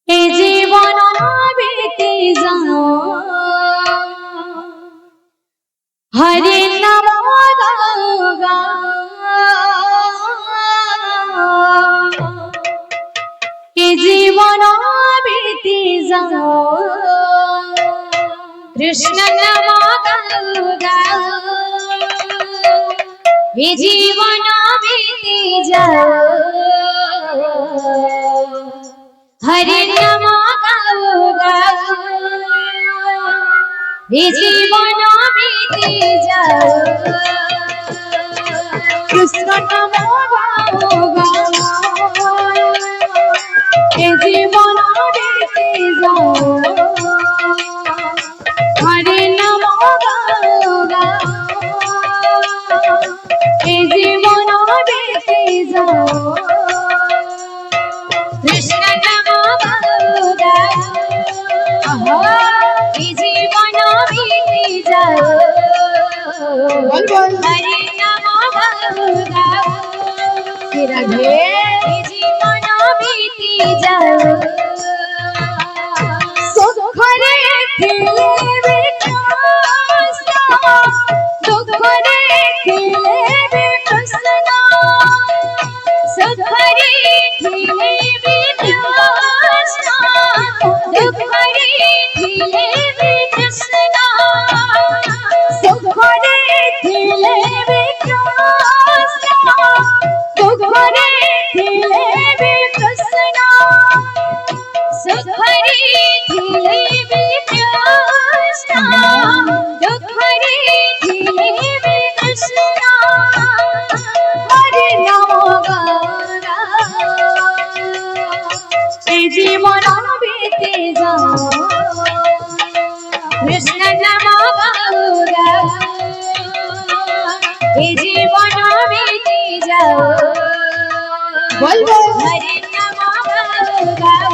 এ জীবন বিতে যাও হরে নাম গা এ জীবন বিতে যাও কৃষ্ণ নাম গা এ জীবন বিতে যাও হরে নাম গাও এ জীবন বিতে যাও কৃষ্ণ নাম গাও এ জীবন বিতে যাও হরে নাম গাও এ জীবন বিতে যাও কৃষ্ণ নাম জীবন বিতে যাও হরে নাম রাধে জীবন বিতে যাও সুখরে খেলে দুঃখরে খেলে কৃষ্ণ সুখরে খেলে দুঃখরে খেলে কৃষ্ণ সুখরে খেলে কৃষ্ণ দুঃখরে খেলে কৃষ্ণ সুখরে খেলে কৃষ্ণ দুঃখরে খেলে কৃষ্ণ হরে নাম এই জীবন বিতে যাও কৃষ্ণ নাম গাও এই জীবন বিতে যাও বলবো হরে নাম গাও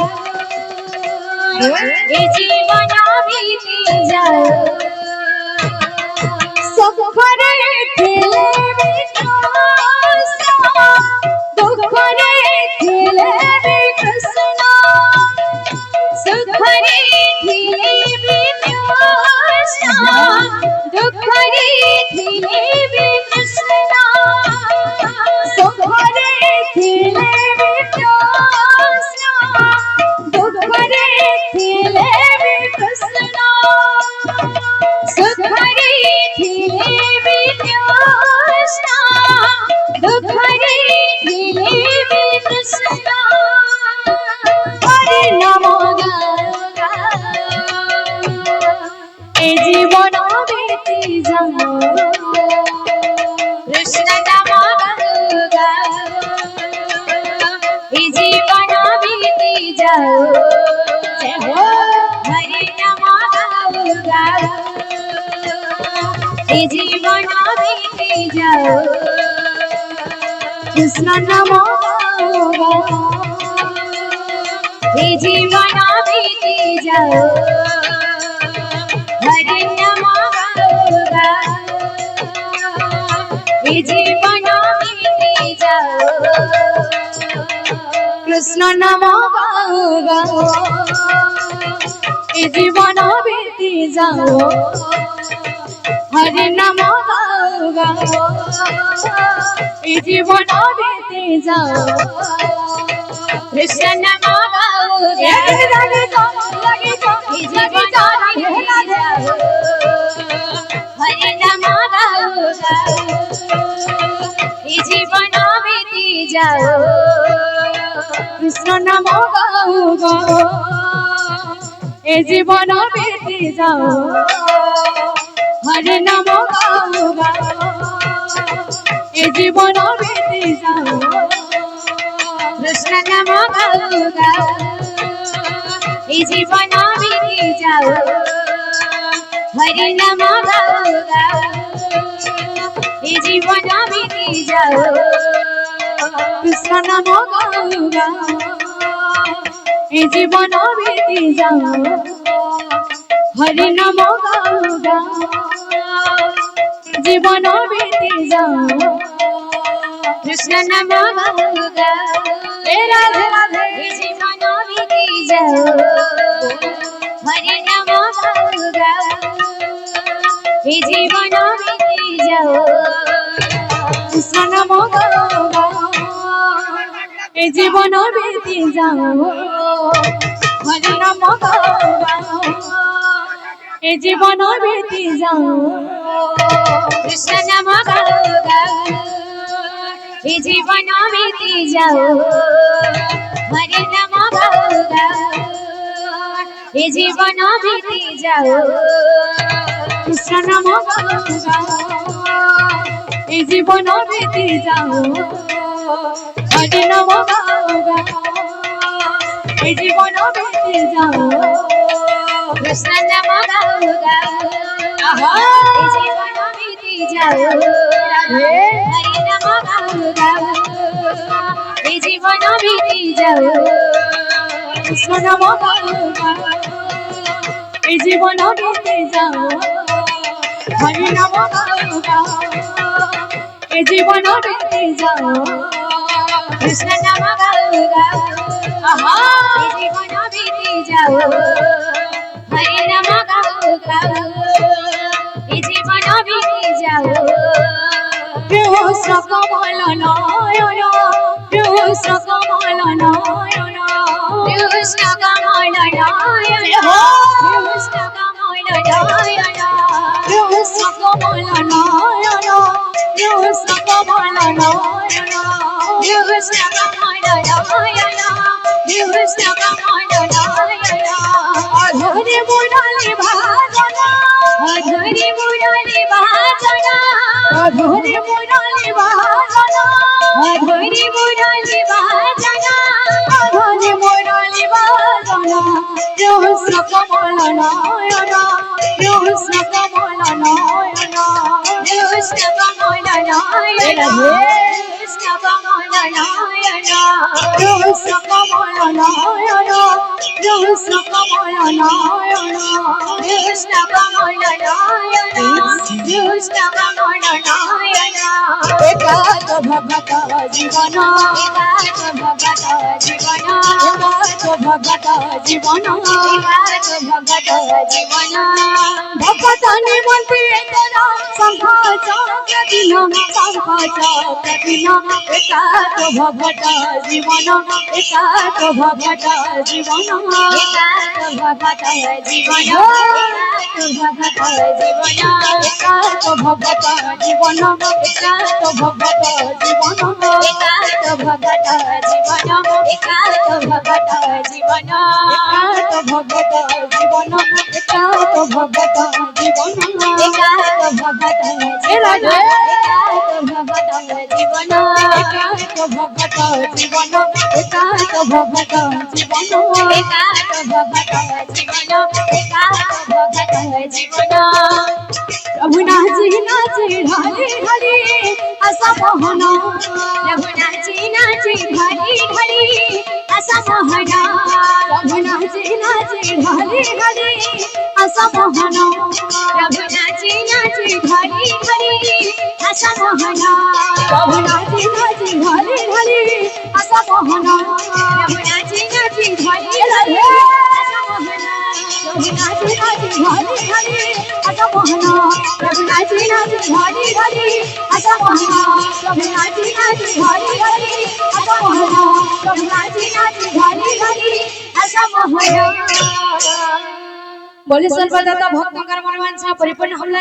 এই জীবন বিতে যাও সুখরে খেলে দুঃখরে খেলে কৃষ্ণ সুখরে খেলে কৃষ্ণ দুঃখরে খেলে কৃষ্ণ সুখরে খেলে কৃষ্ণ দুঃখরে খেলে কৃষ্ণ সুখরে খেলে কৃষ্ণ দুঃখরে খেলে কৃষ্ণ হরে নাম এ জীবন বিতে যাও কৃষ্ণ নাম গাও এ জীবন বিতে যাও হরে নাম গাও এ জীবন বিতে যাও কৃষ্ণ নাম গাও এ জীবন বিতে যাও হরে নাম গাও এ জীবন বিতে যাও কৃষ্ণ নাম গাও এ জীবন বিতে যাও হরে নাম গাও এ জীবন বিতে যাও কৃষ্ণ নাম গাও হরে নাম গাও এ জীবন বিতে যাও কৃষ্ণ নাম গাও এ জীবন বিতে যাও হরে নাম গাও এ জীবন বিতে যাও কৃষ্ণ নাম গাও এ জীবন বিতে যাও হরে নাম গাও এ জীবন বিতে যাও কৃষ্ণ নাম গাও এ জীবন বিতে যাও হরে নাম গাও জীবন বিতে যাও কৃষ্ণ নাম গাও রাধে রাধে জীবন বিতে যাও जाओ हरि नाम गाओ ए जीवन बीती जाओ कृष्ण नाम गाओ ए जीवन बीती जाओ हरि नाम गाओ ए जीवन बीती जाओ कृष्ण नाम गाओ ए जीवन बीती जाओ हरि नाम गाओ ए जीवन बीती जाओ कृष्ण नाम गाओ ए जीवन बीती जाओ हरि नाम गाओ ए जीवन बीती जाओ कृष्ण नाम गाओ ए जीवन बीती जाओ हरि नाम गाओ ए जीवन बीती जाओ कृष्ण नाम गाओ ए जीवन बीती जाओ हरि नाम गाओ ए जीवन बीती जाओ कृष्ण नाम गाओ ए जीवन बीती जाओ हरि नाम गाओ ए जीवन बीती जाओ कृष्ण कमल नयन कृष्ण कमल नयन कृष्ण कमल नयन कृष्ण कमल नयन कृष्ण कमल नयन कृष्ण कमल नयन कृष्ण कमल नयन कृष्ण कमल नयन अधरे मुरली भाजना अधरे मुरली भाजना अधरे मुरली भाजना अधरे मुरली भाजना अधरे मुरली भाजना कृष्ण कमल नयन कृष्ण कमल नयन कृष्ण कमल नयन कृष्ण कमल नयन कृष्ण कमल नयन कृष्ण कमल नयन कृष्ण कमल नयन कृष्ण कमल नयन एकाक भगत जीवन एकाक भगत जीवन एकाक भगत जीवन एकाक भगत जीवन भगत निमंत्रि तेरा शंख चक्र दिन शंख चक्र दिन एकाक भगत जीवन एकाक भगत जीवन एकाक भगत जीवन एकाक भगत जीवन एकाक भगत जीवन एकाक भगत जीवन एकाक भगत जीवन एकाक भगत जीवन एकाक भगत जीवन एकाक भगत जीवन एकाक भगत जीवन एकाक भगत जीवन एकाक भगत जीवन एकाक भगत जीवन एकाक भगत जीवन एकाक भगत जीवन प्रभु नाची नाची ढाली ढाली असा मोहन प्रभु नाची नाची ढाली ढाली असा मोहन प्रभु नाची नाची ढाली ढाली असा मोहन प्रभु नाची नाची ढाली ढाली असा मोहन प्रभु नाची नाची ढाली ढाली असा मोहन प्रभु नाची नाची ढाली ढाली असा मोहन प्रभु नाची नाची ढाली ढाली असा मोहन प्रभु नाची नाची ढाली ढाली असा मोहन प्रभु नाची नाची ढाली ढाली असा मोहन प्रभु नाची नाची ढाली ढाली असा मोहन बोले सर्वदाता भक्तों का मनवांछा परिपूर्ण हमला